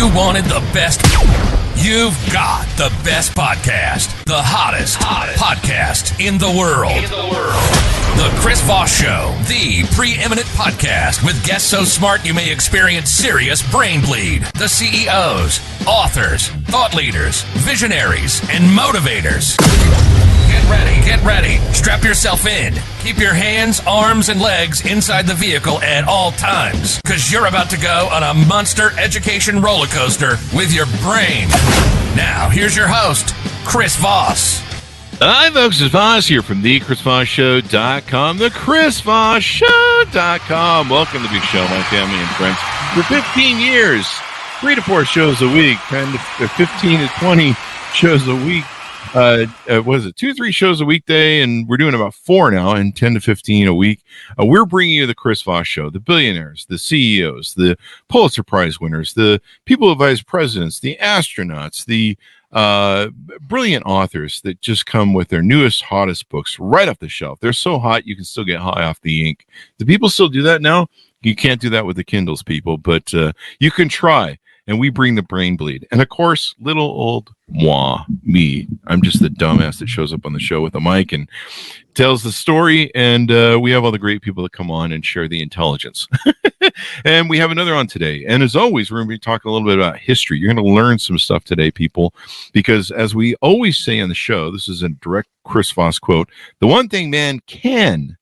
You wanted the best. You've got the best podcast. The hottest podcast in the world. The Chris Voss Show, the preeminent podcast with guests so smart you may experience serious brain bleed. The CEOs, authors, thought leaders, visionaries, and motivators. Get ready. Strap yourself in. Keep your hands, arms, and legs inside the vehicle at all times, because you're about to go on a monster education roller coaster with your brain. Now, here's your host, Chris Voss. Hi, folks. It's Voss here from thechrisvossshow.com, thechrisvossshow.com. Welcome to the big show, my family and friends. For 15 years, 3 to 4 shows a week, 10 to 15 to 20 shows a week. What is it? 2 to 3 shows a weekday, and we're doing about 4 now, and 10 to 15 a week. We're bringing you the Chris Voss Show, the billionaires, the CEOs, the Pulitzer Prize winners, the people who advise presidents, the astronauts, the brilliant authors that just come with their newest, hottest books right off the shelf. They're so hot, you can still get high off the ink. Do people still do that now? You can't do that with the Kindles, people, but you can try. And we bring the brain bleed. And of course, little old me. I'm just the dumbass that shows up on the show with a mic and tells the story. And we have all the great people that come on and share the intelligence. And we have another on today. And as always, we're going to be talking a little bit about history. You're going to learn some stuff today, people, because as we always say on the show, this is a direct Chris Voss quote. The one thing man can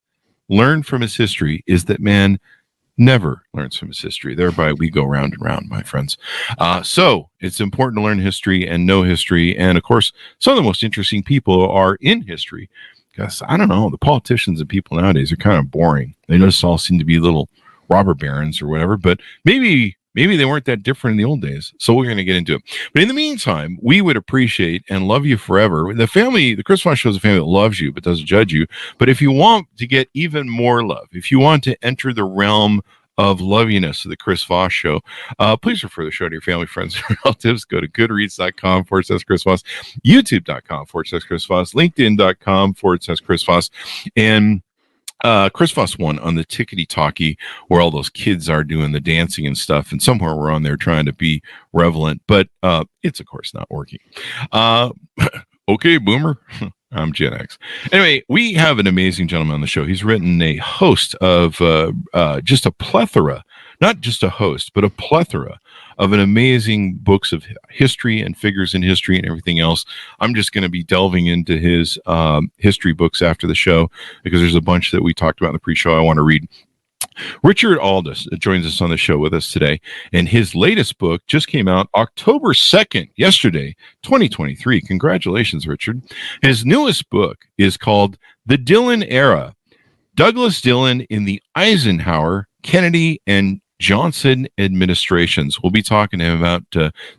learn from his history is that man never learns from his history. Thereby, we go round and round, my friends. So it's important to learn history and know history. And of course, some of the most interesting people are in history. Because, I don't know, the politicians and people nowadays are kind of boring. They just all seem to be little robber barons or whatever. But maybe they weren't that different in the old days. So we're going to get into it. But in the meantime, we would appreciate and love you forever. The Chris Voss Show is a family that loves you but doesn't judge you. But if you want to get even more love, if you want to enter the realm of loviness of the Chris Voss Show, please refer the show to your family, friends, and relatives. Go to goodreads.com/Chris Voss, youtube.com/Chris Voss, linkedin.com/Chris Voss, and Chris Voss 1 on the tickety-talkie, where all those kids are doing the dancing and stuff, and somewhere we're on there trying to be relevant, but it's of course not working. Okay, boomer. I'm Gen X. Anyway, we have an amazing gentleman on the show. He's written a host of just a plethora, not just a host, but a plethora of an amazing books of history and figures in history and everything else. I'm just going to be delving into his history books after the show, because there's a bunch that we talked about in the pre-show I want to read. Richard Aldous joins us on the show with us today, and his latest book just came out October 2nd, yesterday, 2023. Congratulations, Richard. His newest book is called The Dillon Era, Douglas Dillon in the Eisenhower, Kennedy, and Johnson administrations. We'll be talking to him about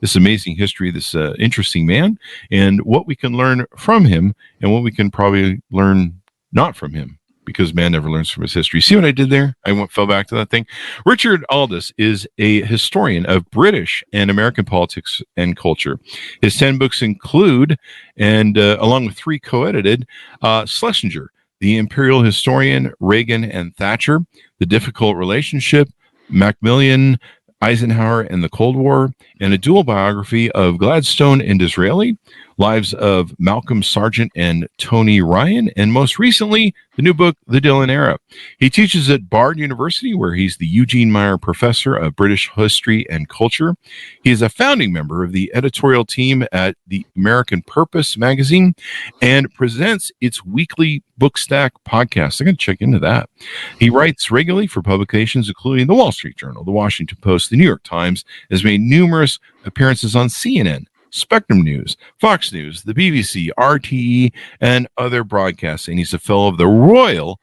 this amazing history, this interesting man, and what we can learn from him and what we can probably learn not from him, because man never learns from his history. See what I did there? I fell back to that thing. Richard Aldous is a historian of British and American politics and culture. His 10 books include, and along with 3 co-edited, Schlesinger, The Imperial Historian, Reagan and Thatcher, The Difficult Relationship, Macmillan, Eisenhower and the Cold War, and a dual biography of Gladstone and Disraeli, lives of Malcolm Sargent and Tony Ryan, and most recently, the new book, The Dillon Era. He teaches at Bard University, where he's the Eugene Meyer Professor of British History and Culture. He is a founding member of the editorial team at the American Purpose magazine and presents its weekly Book Stack podcast. I'm going to check into that. He writes regularly for publications including the Wall Street Journal, the Washington Post, the New York Times, has made numerous appearances on CNN, Spectrum News, Fox News, the BBC, RTE, and other broadcasts. And he's a fellow of the Royal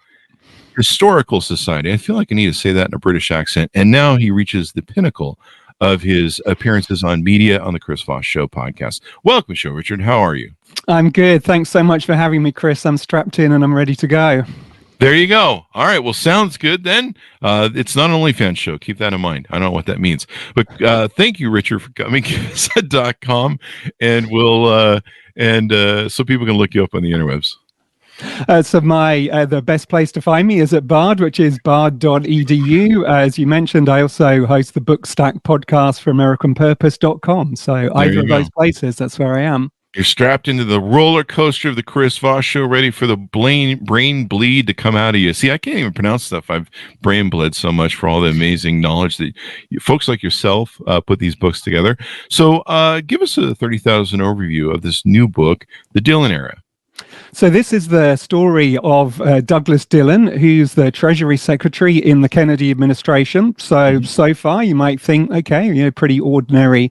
Historical Society. I feel like I need to say that in a British accent. And now he reaches the pinnacle of his appearances on media on the Chris Voss Show podcast. Welcome, show, Richard. How are you? I'm good. Thanks so much for having me, Chris. I'm strapped in and I'm ready to go. There you go. All right. Well, sounds good then. It's not an OnlyFans show. Keep that in mind. I don't know what that means. But thank you, Richard, for coming. .com, and we'll so people can look you up on the interwebs. So the best place to find me is at Bard, which is bard.edu. As you mentioned, I also host the Book Stack podcast for AmericanPurpose.com. So either of those places, that's where I am. You're strapped into the roller coaster of the Chris Voss show, ready for the brain bleed to come out of you. See, I can't even pronounce stuff. I've brain bled so much for all the amazing knowledge that folks like yourself put these books together. So give us a 30,000 overview of this new book, The Dillon Era. So this is the story of Douglas Dillon, who's the Treasury Secretary in the Kennedy administration. So far, you might think, okay, pretty ordinary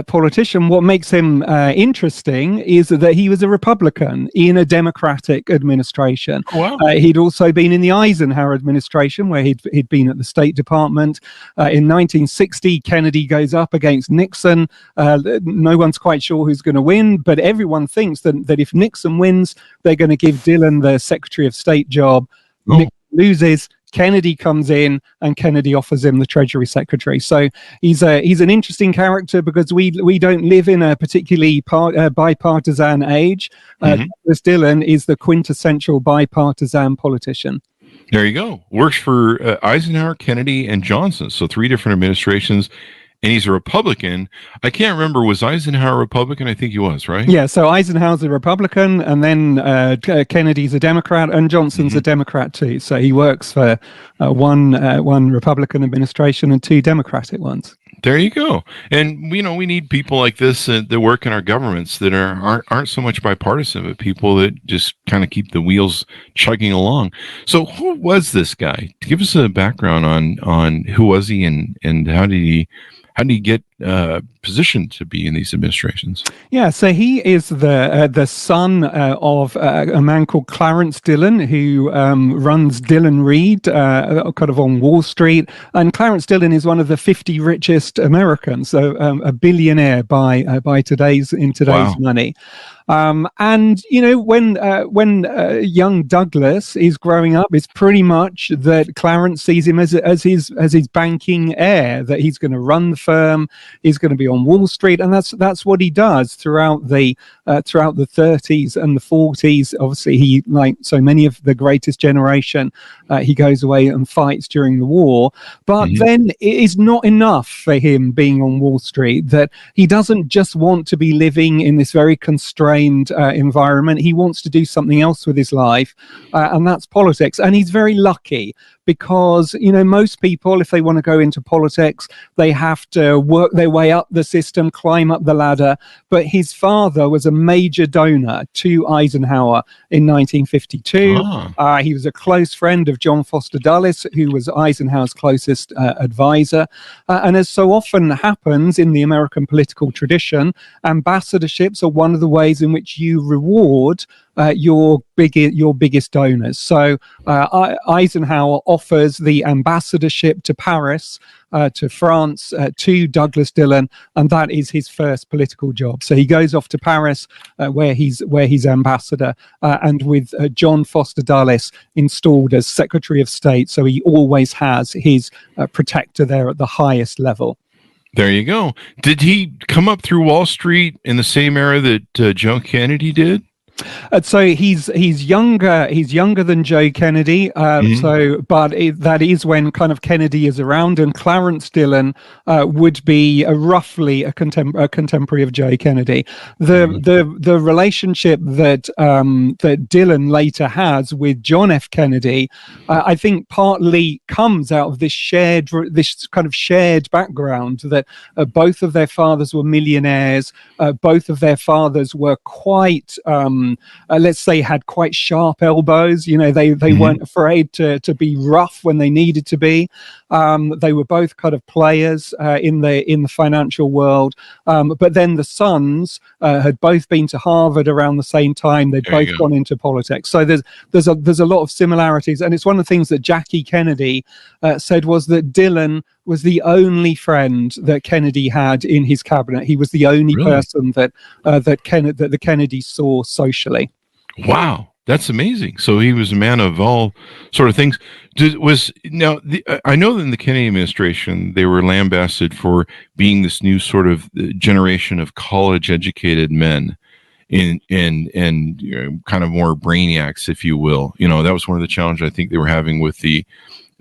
politician. What makes him interesting is that he was a Republican in a Democratic administration. Wow. He'd also been in the Eisenhower administration, where he'd been at the State Department. In 1960, Kennedy goes up against Nixon. No one's quite sure who's going to win, but everyone thinks that if Nixon wins, they're going to give Dillon the Secretary of State job. Nixon loses, Kennedy comes in, and Kennedy offers him the Treasury Secretary. So he's an interesting character because we don't live in a particularly bipartisan age. Douglas Dillon is the quintessential bipartisan politician. There you go. Works for Eisenhower, Kennedy, and Johnson. So 3 different administrations. And he's a Republican. I can't remember, was Eisenhower a Republican? I think he was, right? Yeah, so Eisenhower's a Republican, and then Kennedy's a Democrat, and Johnson's a Democrat too. So he works for one Republican administration and 2 Democratic ones. There you go. And we need people like this that work in our governments that aren't so much bipartisan, but people that just kind of keep the wheels chugging along. So who was this guy? Give us a background on who was he and how did he get positioned to be in these administrations? Yeah, so he is the son of a man called Clarence Dillon, who runs Dillon Reed, kind of on Wall Street. And Clarence Dillon is one of the 50 richest Americans, so a billionaire by today's money. And when young Douglas is growing up, it's pretty much that Clarence sees him as his banking heir, that he's going to run the firm, he's going to be on Wall Street, and that's what he does throughout the 30s and the 40s. Obviously, he, like so many of the greatest generation, he goes away and fights during the war. But then it is not enough for him being on Wall Street, that he doesn't just want to be living in this very constrained environment. He wants to do something else with his life, and that's politics. And he's very lucky because, most people, if they want to go into politics, they have to work their way up the system, climb up the ladder. But his father was a major donor to Eisenhower in 1952. He was a close friend of John Foster Dulles, who was Eisenhower's closest advisor. And as so often happens in the American political tradition, ambassadorships are one of the ways in which you reward your biggest donors. So Eisenhower offers the ambassadorship to Paris, to France, to Douglas Dillon, and that is his first political job. So he goes off to Paris, where he's ambassador, and with John Foster Dulles installed as Secretary of State. So he always has his protector there at the highest level. There you go. Did he come up through Wall Street in the same era that Joe Kennedy did? So he's younger than Joe Kennedy. That is when kind of Kennedy is around, and Clarence Dillon would be roughly a contemporary of Joe Kennedy. The relationship that Dillon later has with John F. Kennedy, I think partly comes out of this kind of shared background that both of their fathers were millionaires. Both of their fathers were quite let's say, had quite sharp elbows. They weren't afraid to be rough when they needed to be. They were both kind of players in the financial world. But then the sons had both been to Harvard around the same time. They'd both gone into politics. So there's a lot of similarities. And it's one of the things that Jackie Kennedy said was that Dillon was the only friend that Kennedy had in his cabinet. He was the only person that the Kennedys saw socially. Wow, that's amazing. So he was a man of all sort of things. I know that in the Kennedy administration they were lambasted for being this new sort of generation of college-educated men. kind of more brainiacs, if you will. That was one of the challenges I think they were having with the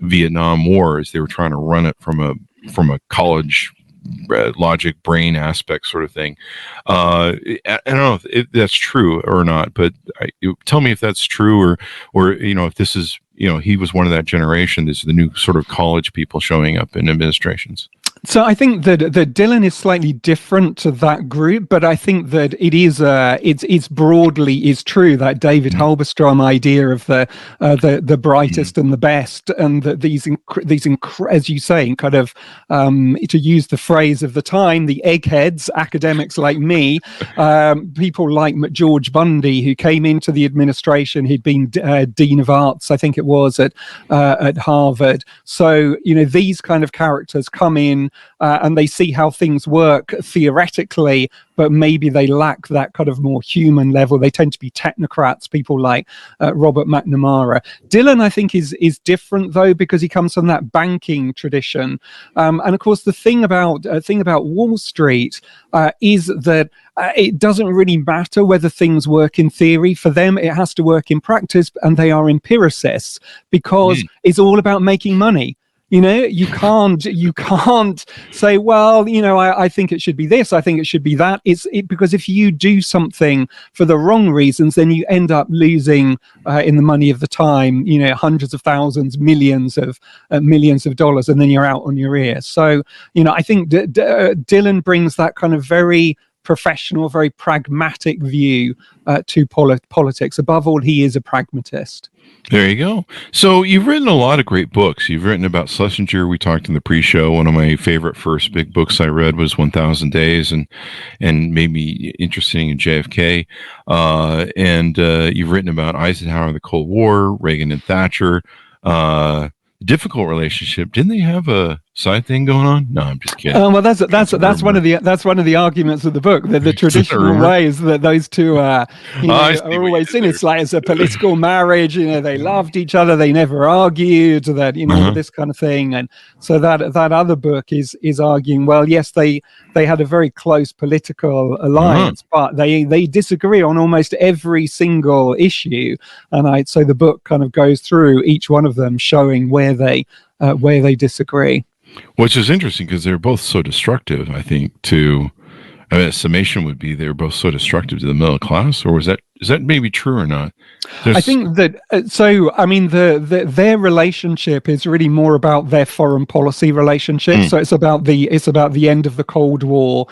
Vietnam War, is they were trying to run it from a college logic brain aspect sort of thing. I don't know if that's true or not, but tell me if that's true, or if this is, he was one of that generation. This is the new sort of college people showing up in administrations. So I think that Dillon is slightly different to that group, but I think that it is it's broadly is true that David Halberstrom idea of the brightest and the best, and that these as you say, kind of to use the phrase of the time, the eggheads, academics like me, people like George Bundy, who came into the administration. He'd been Dean of Arts, I think it was, at Harvard. So these kind of characters come in. And they see how things work theoretically, but maybe they lack that kind of more human level. They tend to be technocrats, people like Robert McNamara. Dillon, I think, is different, though, because he comes from that banking tradition. And of course, the thing about Wall Street is that it doesn't really matter whether things work in theory. For them, it has to work in practice, and they are empiricists because it's all about making money. You can't say, well, I think it should be this, I think it should be that. Because if you do something for the wrong reasons, then you end up losing in the money of the time, hundreds of thousands, millions of dollars, and then you're out on your ear. So, I think Dillon brings that kind of very professional, very pragmatic view to politics. Above all, he is a pragmatist. There you go. So you've written a lot of great books. You've written about Schlesinger. We talked in the pre-show. One of my favorite first big books I read was 1,000 Days, and made me interesting in JFK. And you've written about Eisenhower, the Cold War, Reagan and Thatcher. Difficult relationship. Didn't they have a side thing going on? No, I'm just kidding. Well, that's one of the arguments of the book. The traditional way is that those two are always seen. It's like it's a political marriage. They loved each other. They never argued. That this kind of thing. And so that other book is arguing. Well, yes, they had a very close political alliance, but they disagree on almost every single issue. And so the book kind of goes through each one of them, showing where they disagree. Which is interesting because they're both so destructive, I think, a summation would be they're both so destructive to the middle class, or is that maybe true or not? I think that their relationship is really more about their foreign policy relationship. So it's about the end of the Cold War.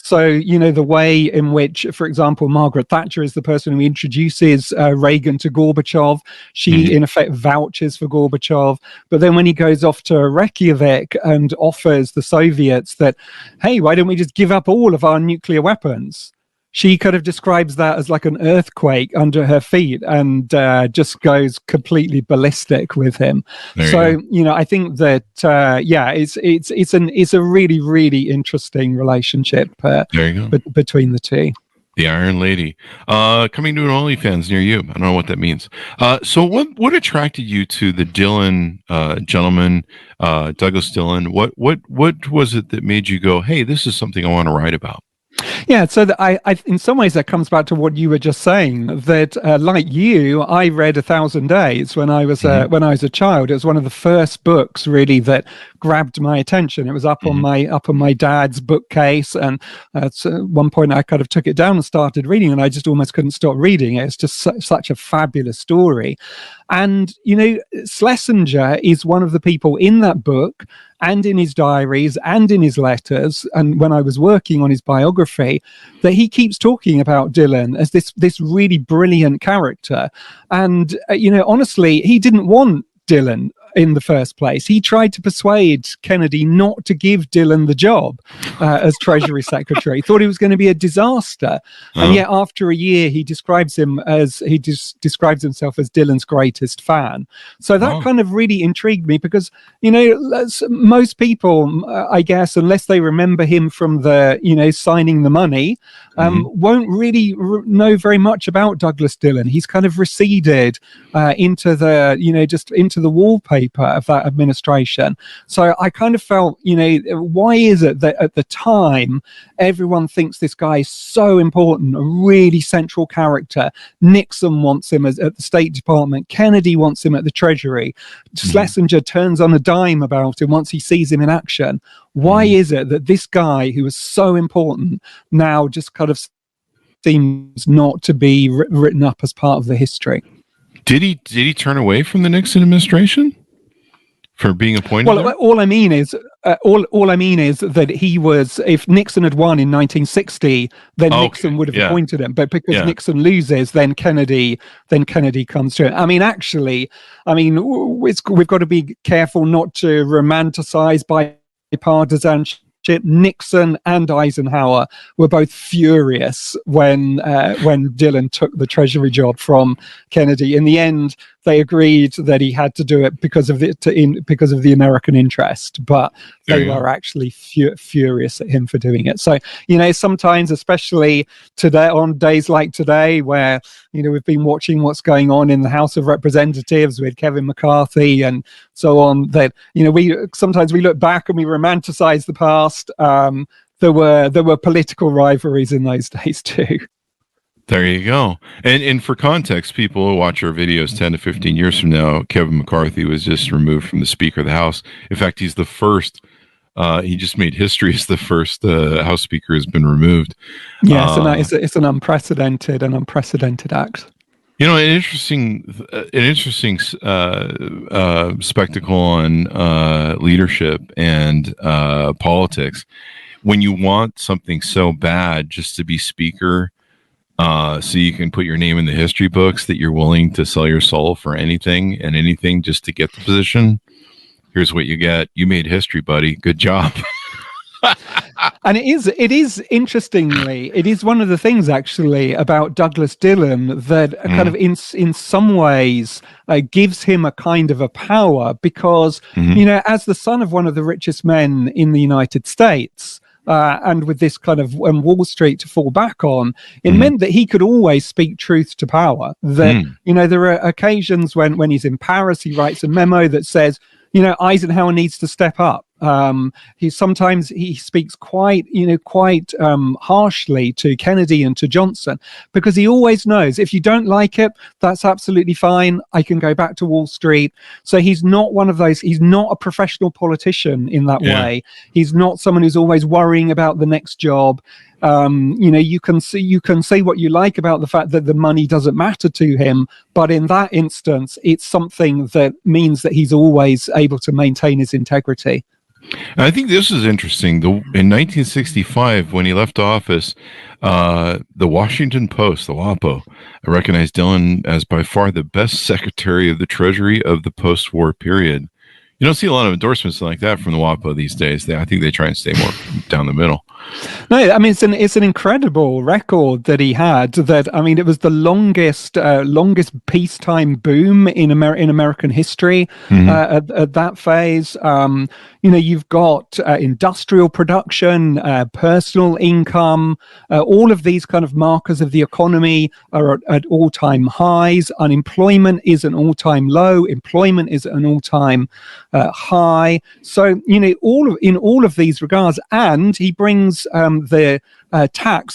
So the way in which, for example, Margaret Thatcher is the person who introduces Reagan to Gorbachev. She in effect vouches for Gorbachev, but then when he goes off to Reykjavik and offers the Soviets that, hey, why don't we just give up all of our nuclear weapons? She kind of describes that as like an earthquake under her feet, and just goes completely ballistic with him. I think that it's a really, really interesting relationship between the two. The Iron Lady coming to an OnlyFans near you. I don't know what that means. So what attracted you to the Dillon gentleman, Douglas Dillon? What was it that made you go, hey, this is something I want to write about? Yeah, so I in some ways that comes back to what you were just saying, that like you, I read 1,000 Days when I was a child. It was one of the first books really that grabbed my attention. It was up on my dad's bookcase, and at one point I kind of took it down and started reading, and I just almost couldn't stop reading it. It's just such a fabulous story. And Schlesinger is one of the people in that book, and in his diaries and in his letters, and when I was working on his biography, that he keeps talking about Dillon as this really brilliant character. And honestly, he didn't want Dillon in the first place. He tried to persuade Kennedy not to give Dillon the job as Treasury Secretary. He thought it was going to be a disaster. And yet after a year, he describes describes himself as Dillon's greatest fan. So that kind of really intrigued me because, most people, I guess, unless they remember him from the, signing the money, won't really know very much about Douglas Dillon. He's kind of receded into the, just into the wallpaper paper of that administration. So I kind of felt, why is it that at the time everyone thinks this guy is so important, a really central character? Nixon wants him at the State Department. Kennedy wants him at the Treasury. Schlesinger turns on a dime about him once he sees him in action. Why is it that this guy who was so important now just kind of seems not to be written up as part of the history? Did he turn away from the Nixon administration for being appointed? Well, all I mean is that he was. If Nixon had won in 1960, then Nixon would have appointed him. But because Nixon loses, then Kennedy comes to it. We've got to be careful not to romanticize bipartisanship. Nixon and Eisenhower were both furious when Dillon took the Treasury job from Kennedy. In the end, they agreed that he had to do it because of the American interest, but they were actually furious at him for doing it. So, sometimes, especially today, on days like today, where we've been watching what's going on in the House of Representatives with Kevin McCarthy and so on, that we sometimes look back and we romanticize the past. There were political rivalries in those days too. There you go. And for context, people who watch our videos 10 to 15 years from now, Kevin McCarthy was just removed from the Speaker of the House. In fact, he's the first. He just made history as the first House Speaker has been removed. Yes, and it's an unprecedented act. An interesting spectacle on leadership and politics. When you want something so bad just to be Speaker, so you can put your name in the history books, that you're willing to sell your soul for anything and anything just to get the position, here's what you get. You made history, buddy. Good job. And it is interestingly, it is one of the things actually about Douglas Dillon that kind of in some ways gives him a kind of a power because, as the son of one of the richest men in the United States, and with this kind of Wall Street to fall back on, it meant that he could always speak truth to power. That, there are occasions when he's in Paris, he writes a memo that says, Eisenhower needs to step up. He speaks quite harshly to Kennedy and to Johnson, because he always knows if you don't like it, that's absolutely fine. I can go back to Wall Street. So he's not one of those. He's not a professional politician in that way. He's not someone who's always worrying about the next job. You can say what you like about the fact that the money doesn't matter to him, but in that instance, it's something that means that he's always able to maintain his integrity. I think this is interesting. In 1965, when he left office, the Washington Post, the WAPO, recognized Dillon as by far the best Secretary of the Treasury of the post-war period. You don't see a lot of endorsements like that from the WAPO these days. I think they try and stay more down the middle. No, it's an incredible record that he had. It was the longest peacetime boom in American history at that phase. You've got industrial production, personal income, all of these kind of markers of the economy are at all-time highs. Unemployment is an all-time low. Employment is an all-time high. So in all of these regards, and he brings the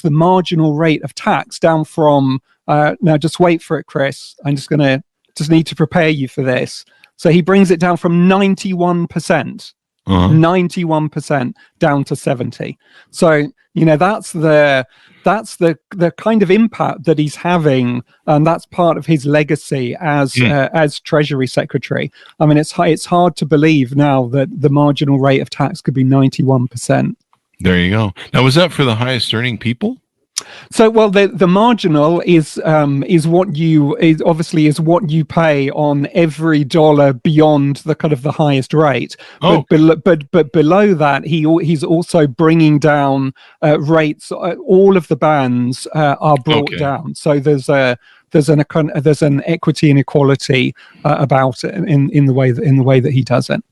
marginal rate of tax down from, now just wait for it, Chris. I'm just need to prepare you for this. So he brings it down from 91%, 91% down to 70. So, that's the kind of impact that he's having, and that's part of his legacy as Treasury Secretary. It's hard to believe now that the marginal rate of tax could be 91%. There you go. Now, was that for the highest earning people? So, well, the marginal is what you pay on every dollar beyond the kind of the highest rate. But below that, he's also bringing down rates. All of the bands are brought down. So there's an equity and equality about it in the way that he does it.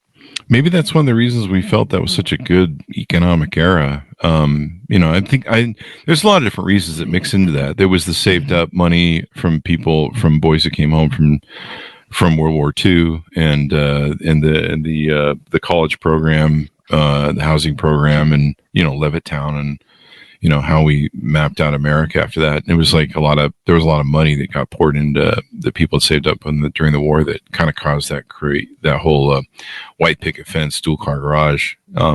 Maybe that's one of the reasons we felt that was such a good economic era. I think there's a lot of different reasons that mix into that. There was the saved up money from boys who came home from World War II, and the college program, the housing program, and Levittown, and how we mapped out America after that. And it was like there was a lot of money that got poured into the people that saved up during the war that kind of caused that whole white picket fence, dual car garage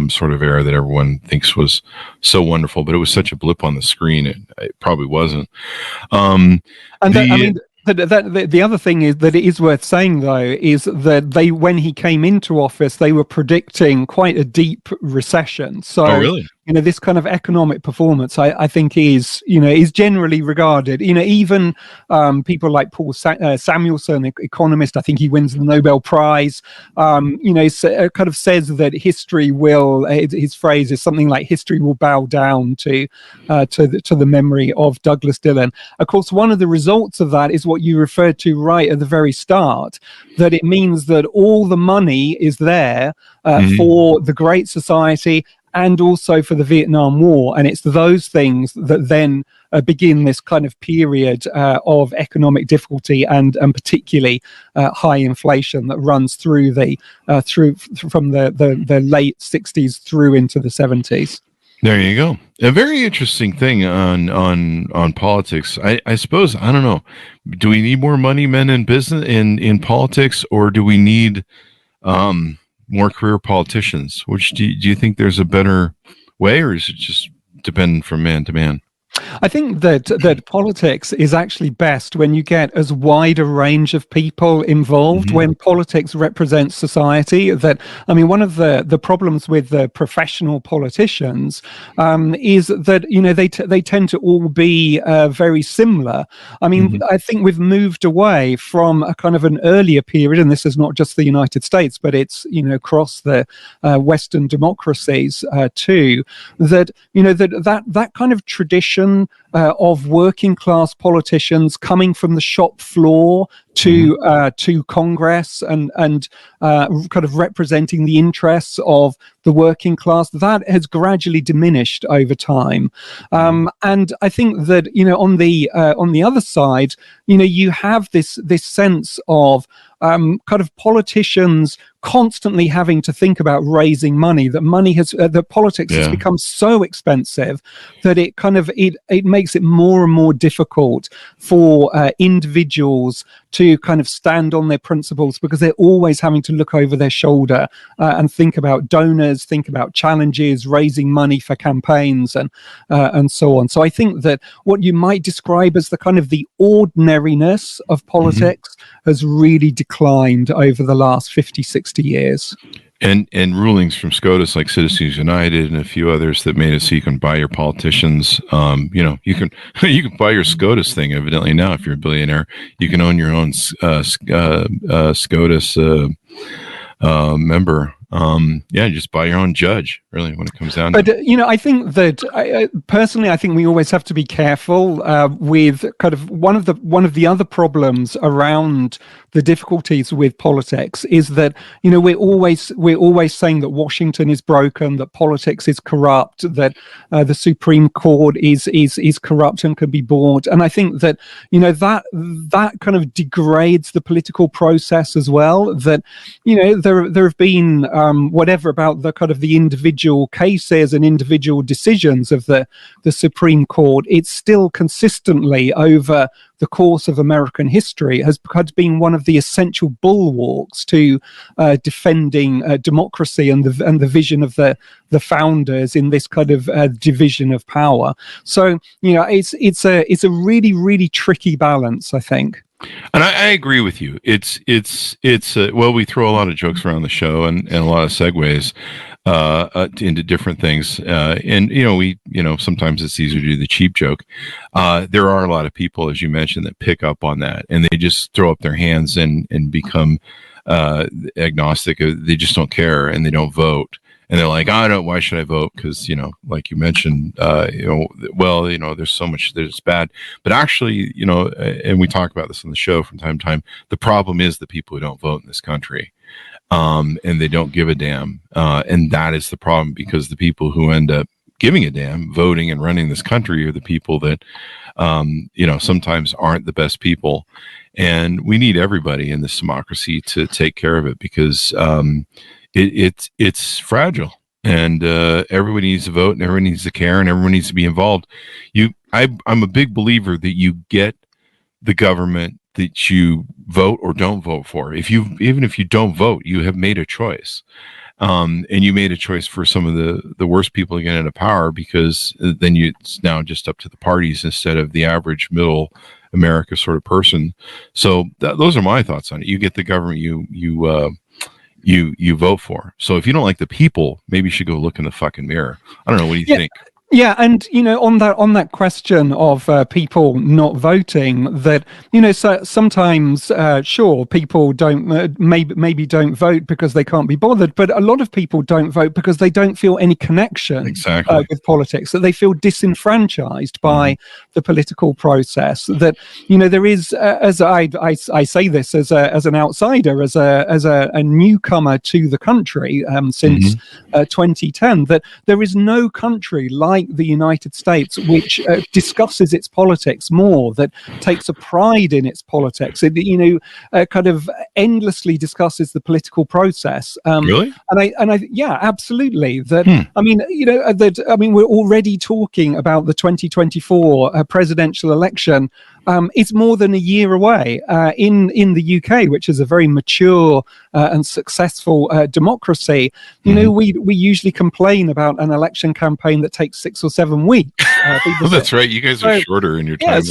sort of era that everyone thinks was so wonderful, but it was such a blip on the screen. It probably wasn't. The other thing is that it is worth saying, though, is that when he came into office, they were predicting quite a deep recession. So, really? This kind of economic performance, I think, is generally regarded. Even people like Paul Samuelson, economist, I think he wins the Nobel Prize. Kind of says that history will. His phrase is something like "history will bow down to the memory of Douglas Dillon." Of course, one of the results of that is what you referred to right at the very start. That it means that all the money is there for the Great Society, and also for the Vietnam War. And it's those things that then begin this kind of period of economic difficulty and particularly high inflation that runs through from the late 60s through into the 70s. There you go. A very interesting thing on politics. I suppose, I don't know, do we need more money men in business in politics, or do we need more career politicians? Which do you think there's a better way, or is it just dependent from man to man? I think that politics is actually best when you get as wide a range of people involved, when politics represents society. One of the problems with the professional politicians is that, they tend to all be very similar. I think we've moved away from a kind of an earlier period, and this is not just the United States, but it's, across the Western democracies too, that kind of tradition of working class politicians coming from the shop floor to Congress and kind of representing the interests of the working class, that has gradually diminished over time. And I think that on the other side, you have this sense of kind of politicians constantly having to think about raising money. That politics has become so expensive that it makes it more and more difficult for individuals to kind of stand on their principles, because they're always having to look over their shoulder and think about donors, think about challenges, raising money for campaigns, and so on. So I think that what you might describe as the kind of the ordinariness of politics has really declined over the last 50, 60 years. And rulings from SCOTUS like Citizens United and a few others that made it so you can buy your politicians. You can buy your SCOTUS thing evidently now. If you're a billionaire, you can own your own SCOTUS member. Just buy your own judge, really, when it comes down to it. I think that personally, I think we always have to be careful with kind of one of the other problems around the difficulties with politics is that we're always saying that Washington is broken, that politics is corrupt, that the Supreme Court is corrupt and can be bought. And I think that that kind of degrades the political process as well. That there have been whatever about the kind of the individual cases and individual decisions of the Supreme Court, it's still consistently over the course of American history has been one of the essential bulwarks to defending democracy and the vision of the founders in this kind of division of power. So it's a really, really tricky balance, I think. And I agree with you. It's we throw a lot of jokes around the show and a lot of segues into different things. Sometimes it's easier to do the cheap joke. There are a lot of people, as you mentioned, that pick up on that and they just throw up their hands and become agnostic. They just don't care and they don't vote. And they're like, why should I vote? Because, like you mentioned, there's so much that is bad. But actually, and we talk about this on the show from time to time, the problem is the people who don't vote in this country. And they don't give a damn. And that is the problem, because the people who end up giving a damn, voting and running this country are the people that, sometimes aren't the best people. And we need everybody in this democracy to take care of it, because it's fragile, and everybody needs to vote, and everyone needs to care, and everyone needs to be involved. I'm a big believer that you get the government that you vote or don't vote for. Even if you don't vote, you have made a choice. And you made a choice for some of the worst people to get into power, because then it's now just up to the parties instead of the average middle America sort of person. So those are my thoughts on it. You get the government you vote for. So if you don't like the people, maybe you should go look in the fucking mirror. I don't know. What do you think? Yeah, and on that question of people not voting, that so sometimes sure, people don't maybe don't vote because they can't be bothered, but a lot of people don't vote because they don't feel any connection with politics, that they feel disenfranchised by the political process. That there is, as I say this as an outsider, as a newcomer to the country since 2010, that there is no country like the United States which discusses its politics more, that takes a pride in its politics, kind of endlessly discusses the political process. Really? And I yeah, absolutely. That we're already talking about the 2024 presidential election. It's more than a year away. In the UK, which is a very mature and successful democracy, we usually complain about an election campaign that takes 6 or 7 weeks. That's right. You guys are shorter in your time. Yeah,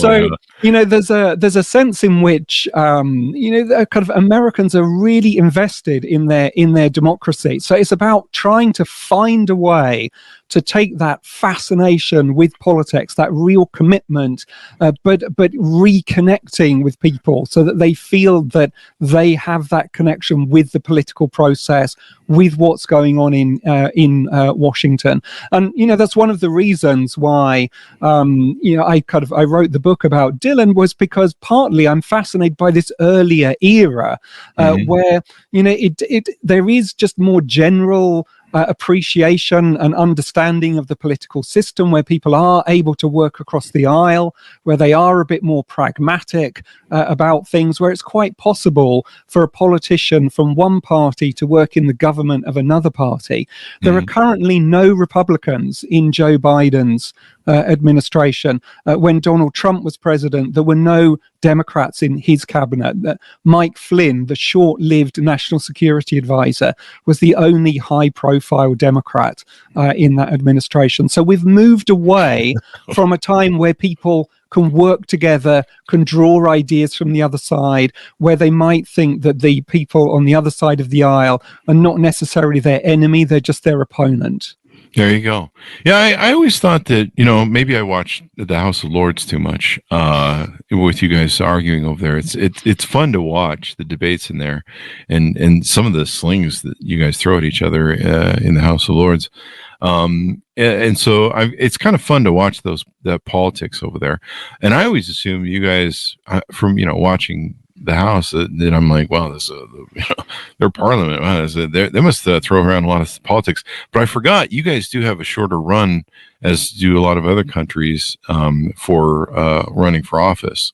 so there's a sense in which kind of Americans are really invested in their democracy. So it's about trying to find a way to take that fascination with politics, that real commitment, but reconnecting with people so that they feel that they have that connection with the political process, with what's going on in Washington. And that's one of the reasons why I wrote the book about Dillon, was because partly I'm fascinated by this earlier era where there is just more general appreciation and understanding of the political system, where people are able to work across the aisle, where they are a bit more pragmatic about things, where it's quite possible for a politician from one party to work in the government of another party. There are currently no Republicans in Joe Biden's administration. When Donald Trump was president, there were no Democrats in his cabinet. Mike Flynn, the short-lived national security advisor, was the only high-profile Democrat in that administration. So we've moved away from a time where people can work together, can draw ideas from the other side, where they might think that the people on the other side of the aisle are not necessarily their enemy, they're just their opponent. There you go. Yeah, I always thought that, maybe I watched the House of Lords too much with you guys arguing over there. It's fun to watch the debates in there, and some of the slings that you guys throw at each other in the House of Lords. And so it's kind of fun to watch that politics over there. And I always assume you guys, from watching the House, that I'm like, wow, this their parliament, wow, they must throw around a lot of politics. But I forgot you guys do have a shorter run, as do a lot of other countries, for running for office.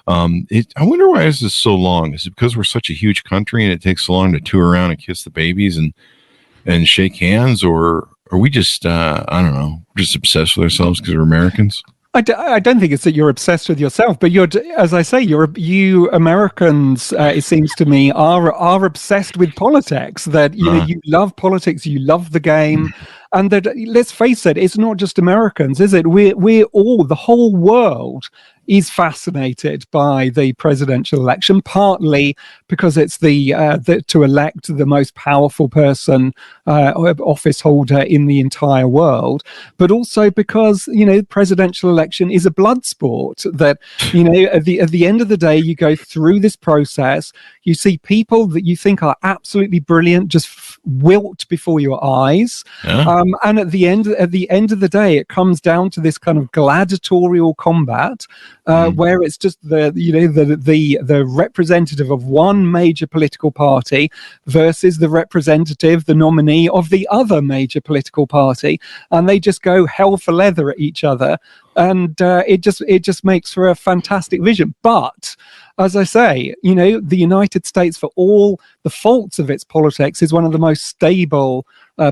I wonder why this is so long. Is it because we're such a huge country and it takes so long to tour around and kiss the babies and shake hands, or are we just I don't know, just obsessed with ourselves because we're Americans? I don't think it's that you're obsessed with yourself, but as I say, you Americans, it seems to me, are obsessed with politics. That you love politics, you love the game, and that, let's face it, it's not just Americans, is it? We're all, the whole world is fascinated by the presidential election, partly because it's to elect the most powerful person, office holder in the entire world, but also because presidential election is a blood sport. That at the end of the day, you go through this process, you see people that you think are absolutely brilliant just wilt before your eyes. Yeah. And at the end of the day, it comes down to this kind of gladiatorial combat, where it's just the representative of one major political party versus the representative, the nominee of the other major political party, and they just go hell for leather at each other, and it just makes for a fantastic vision. But as I say, the United States, for all the faults of its politics, is one of the most stable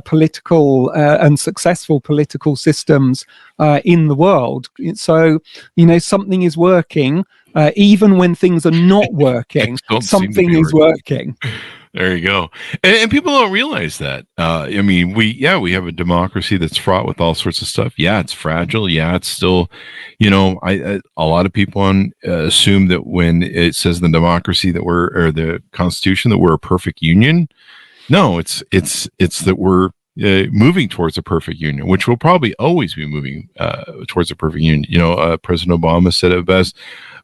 political and successful political systems in the world. So, something is working, even when things are not working. Something is working. There you go. And people don't realize that. I mean, we have a democracy that's fraught with all sorts of stuff. Yeah, it's fragile. Yeah, it's still, a lot of people assume that when it says the democracy or the Constitution that we're a perfect union. No, it's that we're moving towards a perfect union, which will probably always be moving towards a perfect union. President Obama said it best: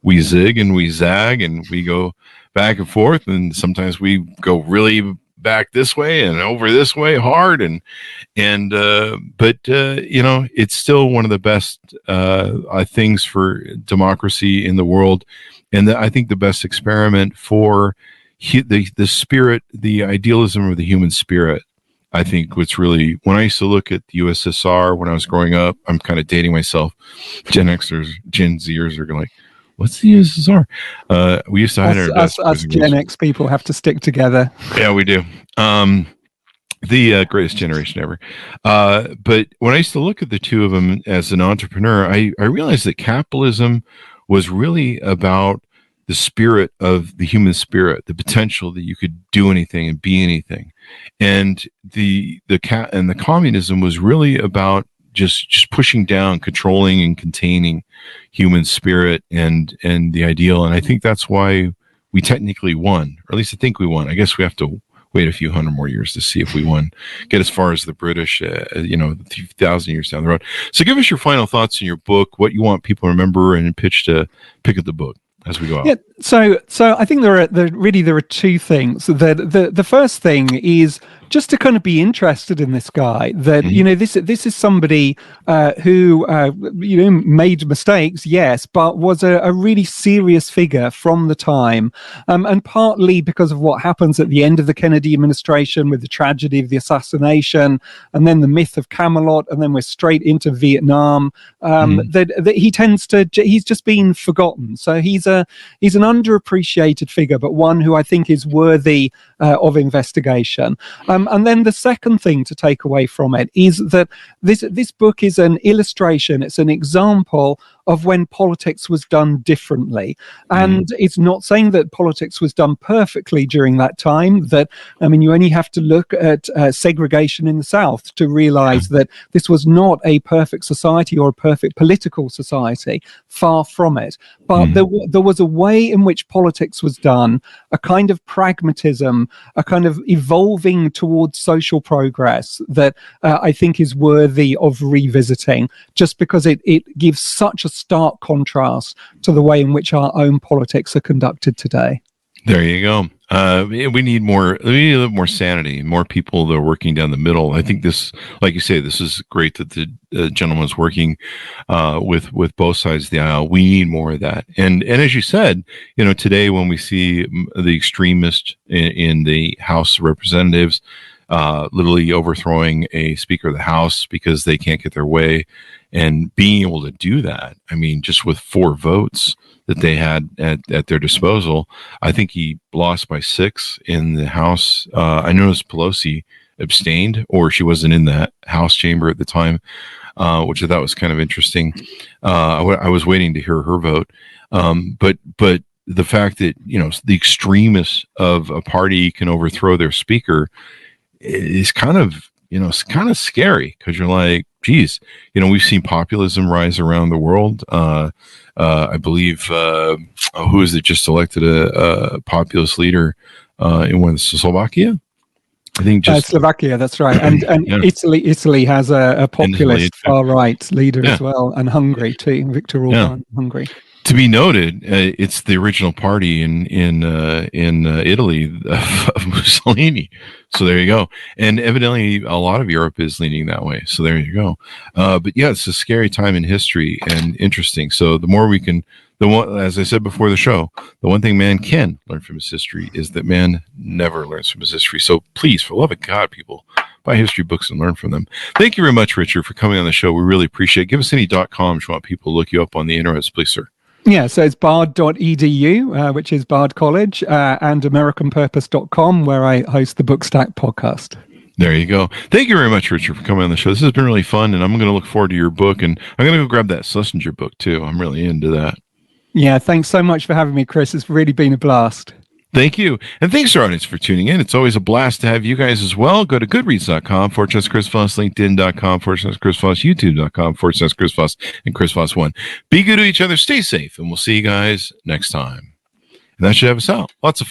we zig and we zag and we go back and forth, and sometimes we go really back this way and over this way hard, but it's still one of the best things for democracy in the world, and I think the best experiment for the spirit, the idealism of the human spirit. I think what's really, when I used to look at the USSR when I was growing up, I'm kind of dating myself. Gen Xers, Gen Zers are like, what's the USSR? We used to hide our desks. Us Gen X people have to stick together. Yeah, we do. The greatest generation ever. But when I used to look at the two of them as an entrepreneur, I realized that capitalism was really about the spirit of the human spirit, the potential that you could do anything and be anything, and the communism was really about just pushing down, controlling, and containing human spirit and the ideal. And I think that's why we technically won, or at least I think we won. I guess we have to wait a few hundred more years to see if we won, get as far as the British, 1,000 years down the road. So give us your final thoughts in your book, what you want people to remember, and pick at the book as we go out. Yeah, so I think there are two things. The first thing is just to kind of be interested in this guy. That this is somebody who made mistakes, yes, but was a really serious figure from the time, and partly because of what happens at the end of the Kennedy administration with the tragedy of the assassination, and then the myth of Camelot, and then we're straight into Vietnam. That he's just been forgotten. So he's an underappreciated figure, but one who I think is worthy of investigation. And then the second thing to take away from it is that this book is an illustration. It's an example of when politics was done differently. And it's not saying that politics was done perfectly during that time. You only have to look at segregation in the South to realize that this was not a perfect society or a perfect political society. Far from it. But there was a way in which politics was done, a kind of pragmatism, a kind of evolving towards social progress that I think is worthy of revisiting, just because it gives such a stark contrast to the way in which our own politics are conducted today. There you go. We need a little more sanity, more people that are working down the middle. I think this, like you say, this is great that the gentleman's working with both sides of the aisle. We need more of that. And as you said, today when we see the extremists in the House of Representatives literally overthrowing a Speaker of the House because they can't get their way, and being able to do that, I mean, just with 4 votes that they had at their disposal, I think he lost by 6 in the House. I noticed Pelosi abstained, or she wasn't in the House chamber at the time, which I thought was kind of interesting. I was waiting to hear her vote. But the fact that, the extremists of a party can overthrow their speaker is kind of, it's kind of scary, because you're like, geez, we've seen populism rise around the world. I believe, who is it just elected a populist leader in Slovakia? I think just Slovakia, that's right. And yeah. Italy has a populist far right leader as well, and Hungary too, Viktor Orban, Hungary. To be noted, it's the original party in Italy of Mussolini. So there you go. And evidently, a lot of Europe is leaning that way. So there you go. But yeah, it's a scary time in history and interesting. So the more we can, as I said before the show, the one thing man can learn from his history is that man never learns from his history. So please, for the love of God, people, buy history books and learn from them. Thank you very much, Richard, for coming on the show. We really appreciate it. Give us any .coms you want people to look you up on the internet, please, sir. Yeah, so it's bard.edu, which is Bard College, and AmericanPurpose.com, where I host the Bookstack podcast. There you go. Thank you very much, Richard, for coming on the show. This has been really fun, and I'm going to look forward to your book, and I'm going to go grab that Schlesinger book, too. I'm really into that. Yeah, thanks so much for having me, Chris. It's really been a blast. Thank you. And thanks to our audience for tuning in. It's always a blast to have you guys as well. Go to goodreads.com/Chris Voss, LinkedIn.com/Chris Voss, YouTube.com/Chris Voss, and Chris Voss 1. Be good to each other. Stay safe. And we'll see you guys next time. And that should have us out. Lots of fun.